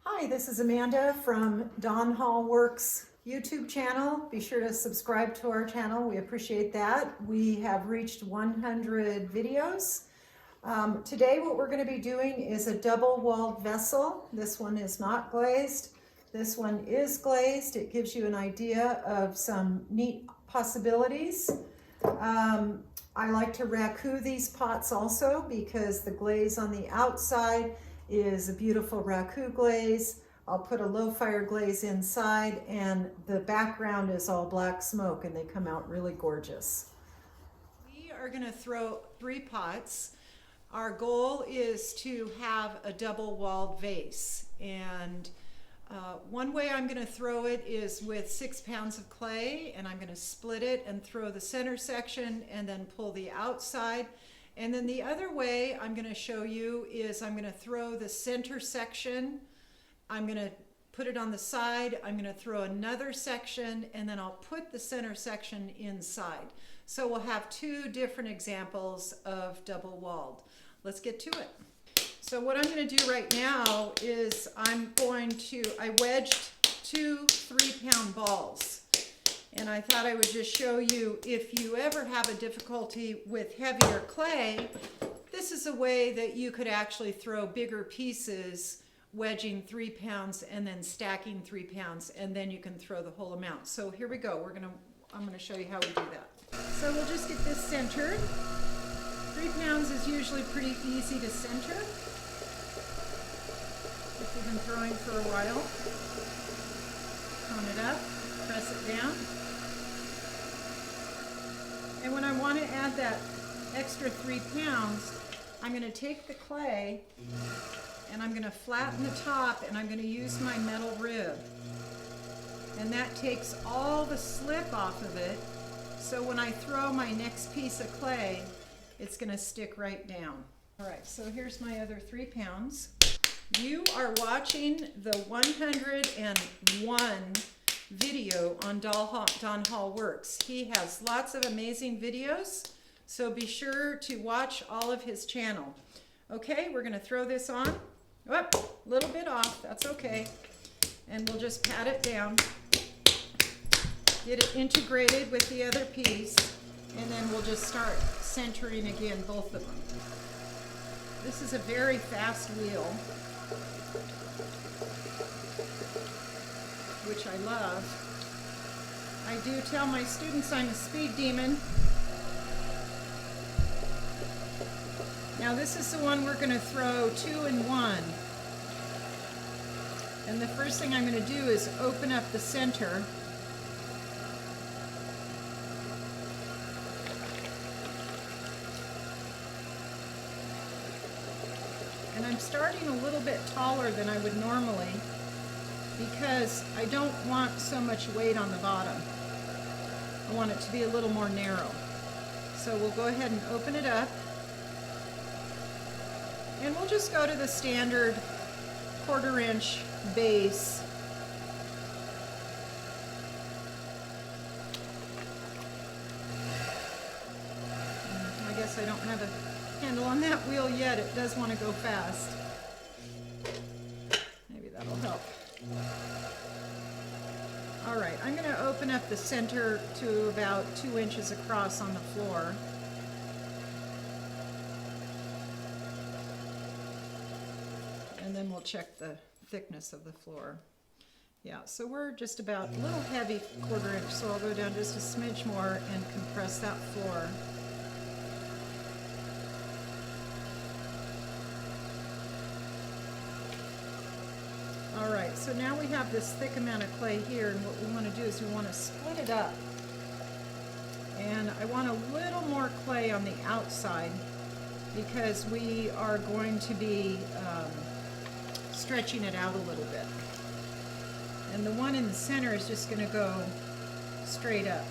Hi, this is Amanda from Don Hall Works YouTube channel. Be sure to subscribe to our channel. We appreciate that. We have reached 100 videos. Today what we're going to be doing is a double-walled vessel. This one is not glazed. This one is glazed. It gives you an idea of some neat possibilities. I like to raku these pots also because the glaze on the outside is a beautiful raku glaze. I'll put a low fire glaze inside and the background is all black smoke and they come out really gorgeous. We are going to throw 3 pots. Our goal is to have a double-walled vase, and one way I'm going to throw it is with 6 pounds of clay, and I'm going to split it and throw the center section and then pull the outside. And then the other way I'm going to show you is I'm going to throw the center section, I'm going to put it on the side, I'm going to throw another section, and then I'll put the center section inside. So we'll have 2 different examples of double-walled. Let's get to it. So what I'm going to do right now is I wedged 2 3-pound balls. And I thought I would just show you, if you ever have a difficulty with heavier clay, this is a way that you could actually throw bigger pieces, wedging 3 pounds and then stacking 3 pounds, and then you can throw the whole amount. So here we go. I'm going to show you how we do that. So we'll just get this centered. 3 pounds is usually pretty easy to center if you've been throwing for a while. Cone it up, press it down. And when I want to add that extra 3 pounds, I'm going to take the clay and I'm going to flatten the top and I'm going to use my metal rib. And that takes all the slip off of it, so when I throw my next piece of clay, it's going to stick right down. All right, so here's my other 3 pounds. You are watching the 101 video on Don Hall Works. He has lots of amazing videos, so be sure to watch all of his channel. Okay, we're going to throw this on. Oh, a little bit off, that's okay. And we'll just pat it down. Get it integrated with the other piece, and then we'll just start centering again, both of them. This is a very fast wheel, which I love. I do tell my students I'm a speed demon. Now this is the one we're going to throw 2 in 1. And the first thing I'm going to do is open up the center. And I'm starting a little bit taller than I would normally because I don't want so much weight on the bottom. I want it to be a little more narrow. So we'll go ahead and open it up. And we'll just go to the standard 1/4 inch base. I guess I don't have a handle on that wheel yet. It does want to go fast. Maybe that'll help. All right, I'm going to open up the center to about 2 inches across on the floor. And then we'll check the thickness of the floor. Yeah, so we're just about a little heavy 1/4 inch, so I'll go down just a smidge more and compress that floor. All right, so now we have this thick amount of clay here, and what we want to do is we want to split it up. And I want a little more clay on the outside because we are going to be stretching it out a little bit. And the one in the center is just going to go straight up.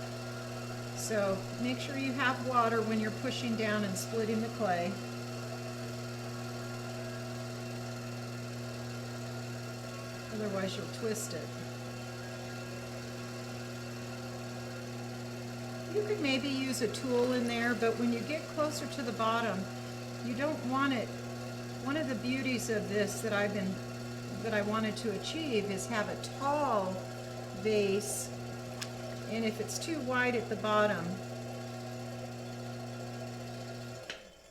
So make sure you have water when you're pushing down and splitting the clay. Otherwise you'll twist it. You could maybe use a tool in there, but when you get closer to the bottom, you don't want it. One of the beauties of this that I've been that I wanted to achieve is have a tall vase, and if it's too wide at the bottom,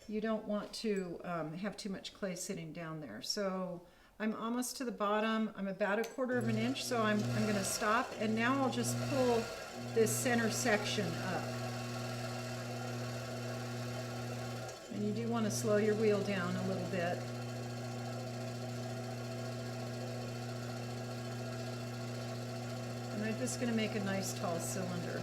you don't want to have too much clay sitting down there. So I'm almost to the bottom. I'm about 1/4 of an inch, so I'm going to stop, and now I'll just pull this center section up. And you do want to slow your wheel down a little bit. And I'm just going to make a nice tall cylinder.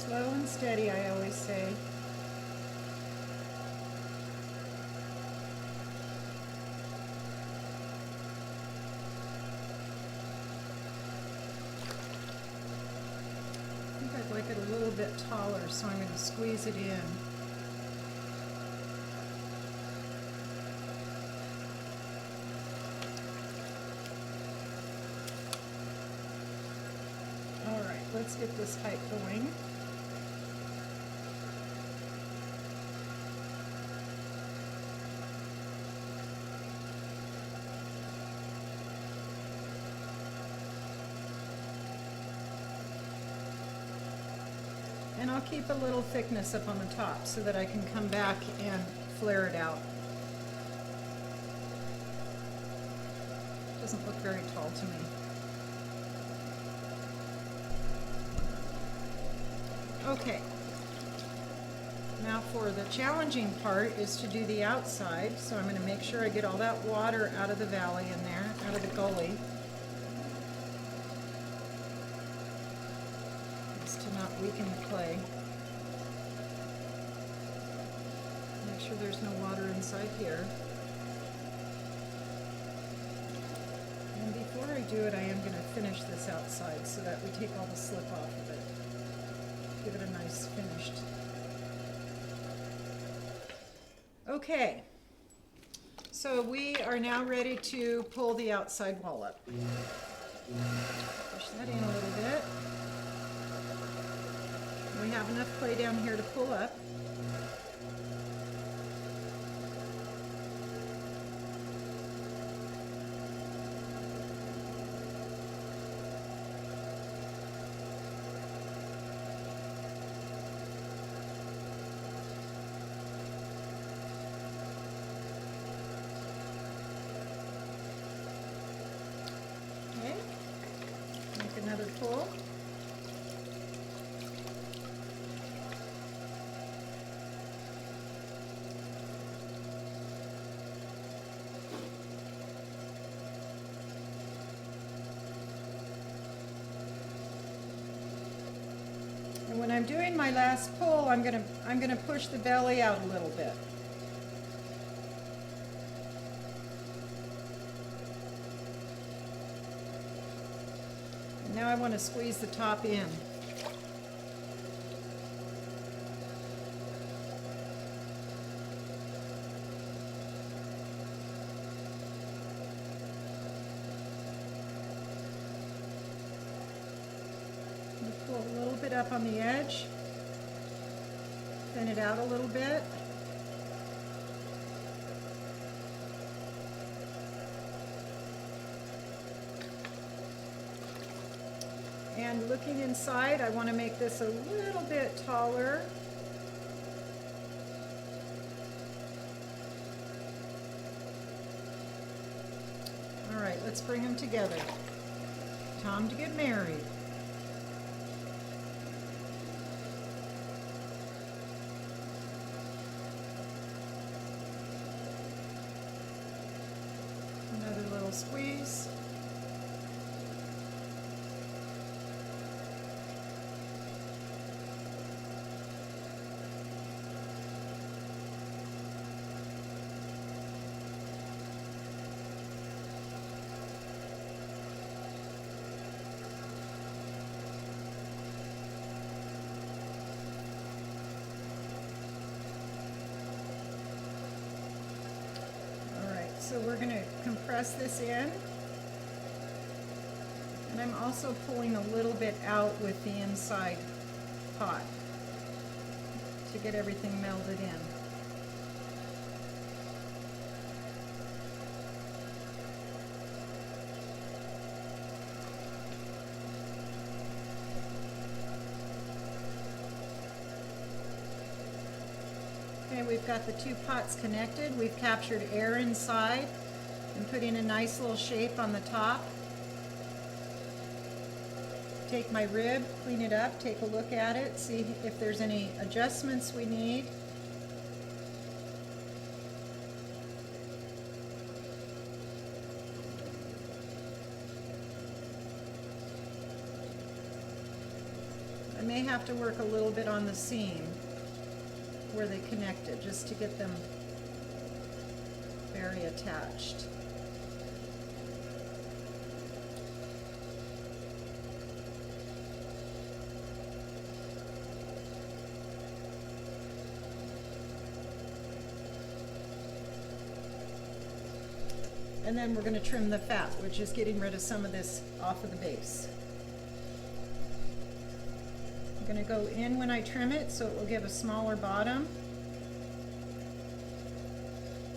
Slow and steady, I always say. I think I'd like it a little bit taller, so I'm going to squeeze it in. All right, let's get this height going. And I'll keep a little thickness up on the top so that I can come back and flare it out. Doesn't look very tall to me. Okay. Now for the challenging part is to do the outside. So I'm going to make sure I get all that water out of the valley in there, out of the gully. To not weaken the clay. Make sure there's no water inside here. And before I do it, I am going to finish this outside so that we take all the slip off of it. Give it a nice finished. Okay, so we are now ready to pull the outside wall up. Push that in a little bit. We have enough clay down here to pull up. Okay, make another pull. When I'm doing my last pull, I'm gonna push the belly out a little bit. And now I want to squeeze the top in. Pull a little bit up on the edge, thin it out a little bit. And looking inside, I want to make this a little bit taller. All right, let's bring them together. Time to get married. Another little squeeze. So we're going to compress this in. And I'm also pulling a little bit out with the inside pot to get everything melded in. Okay, we've got the two pots connected. We've captured air inside and put in a nice little shape on the top. Take my rib, clean it up, take a look at it, see if there's any adjustments we need. I may have to work a little bit on the seam where they connected just to get them very attached. And then we're going to trim the fat, which is getting rid of some of this off of the base. I'm going to go in when I trim it so it will give a smaller bottom.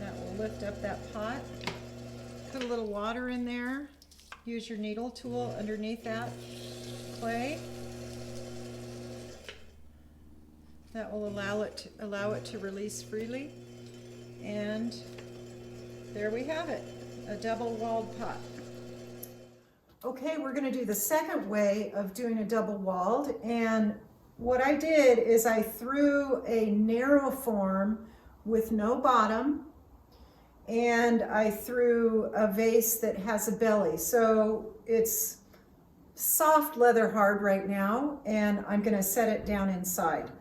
That will lift up that pot. Put a little water in there. Use your needle tool underneath that clay. That will allow it to release freely. And there we have it. A double-walled pot. Okay, we're going to do the second way of doing a double-walled, and what I did is I threw a narrow form with no bottom, and I threw a vase that has a belly. So it's soft leather hard right now, and I'm going to set it down inside.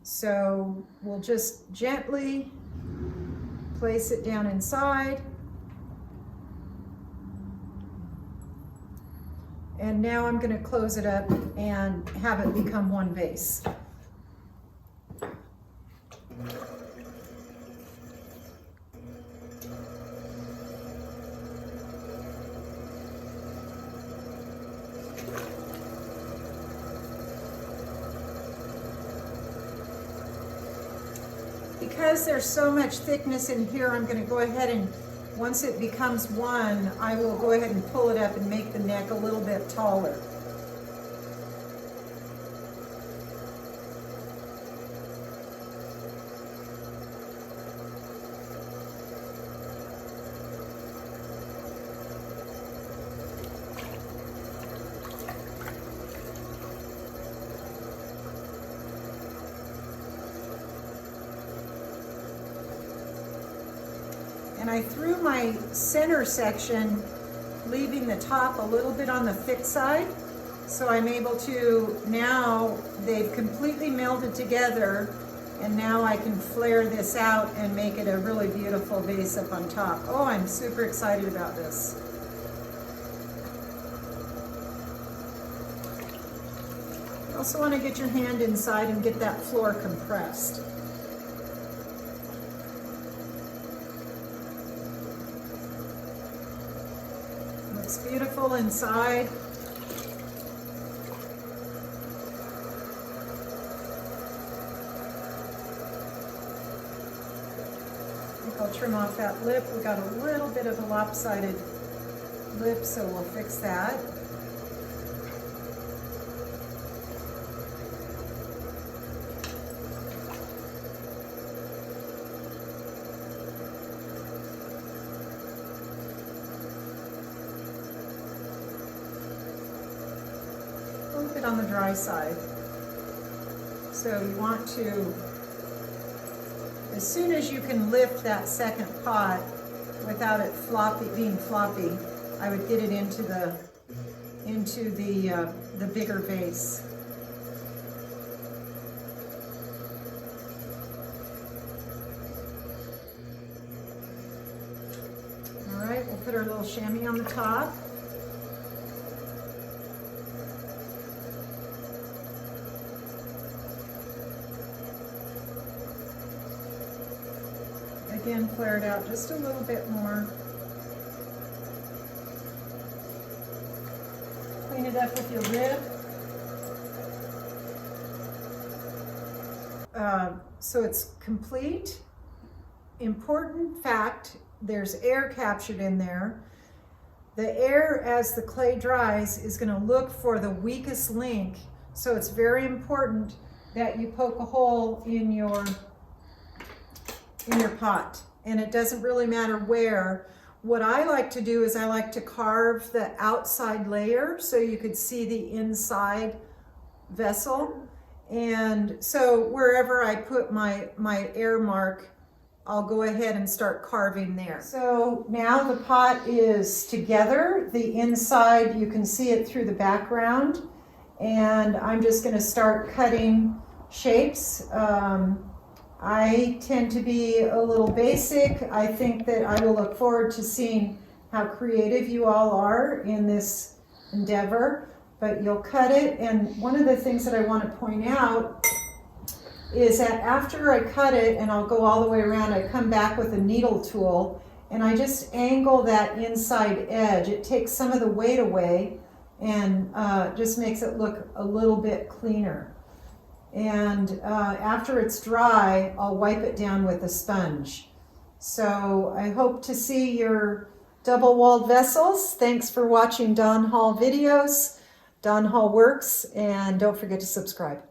So we'll just gently place it down inside. And now I'm going to close it up and have it become one vase. Because there's so much thickness in here, I'm going to go ahead and once it becomes one, I will go ahead and pull it up and make the neck a little bit taller. And I threw my center section, leaving the top a little bit on the thick side. So I'm able to, now they've completely melded together, and now I can flare this out and make it a really beautiful vase up on top. Oh, I'm super excited about this. You also want to get your hand inside and get that floor compressed. It's beautiful inside. I think I'll trim off that lip. We got a little bit of a lopsided lip, so we'll fix that. It on the dry side. So you want to, as soon as you can lift that second pot without it being floppy, I would get it into the bigger vase. All right, we'll put our little chamois on the top. Again, flare it out just a little bit more. clean it up with your rib. So it's complete. Important fact, there's air captured in there. The air, as the clay dries, is going to look for the weakest link. So it's very important that you poke a hole in your pot. And it doesn't really matter where. What I like to do is I like to carve the outside layer so you could see the inside vessel. And so wherever I put my air mark, I'll go ahead and start carving there. So now the pot is together. The inside, you can see it through the background. And I'm just going to start cutting shapes. I tend to be a little basic. I think that I will look forward to seeing how creative you all are in this endeavor. But you'll cut it, and one of the things that I want to point out is that after I cut it, and I'll go all the way around, I come back with a needle tool, and I just angle that inside edge. It takes some of the weight away, and just makes it look a little bit cleaner. And after it's dry, I'll wipe it down with a sponge. So I hope to see your double-walled vessels. Thanks for watching Dawn Hall videos. Dawn Hall Works, and don't forget to subscribe.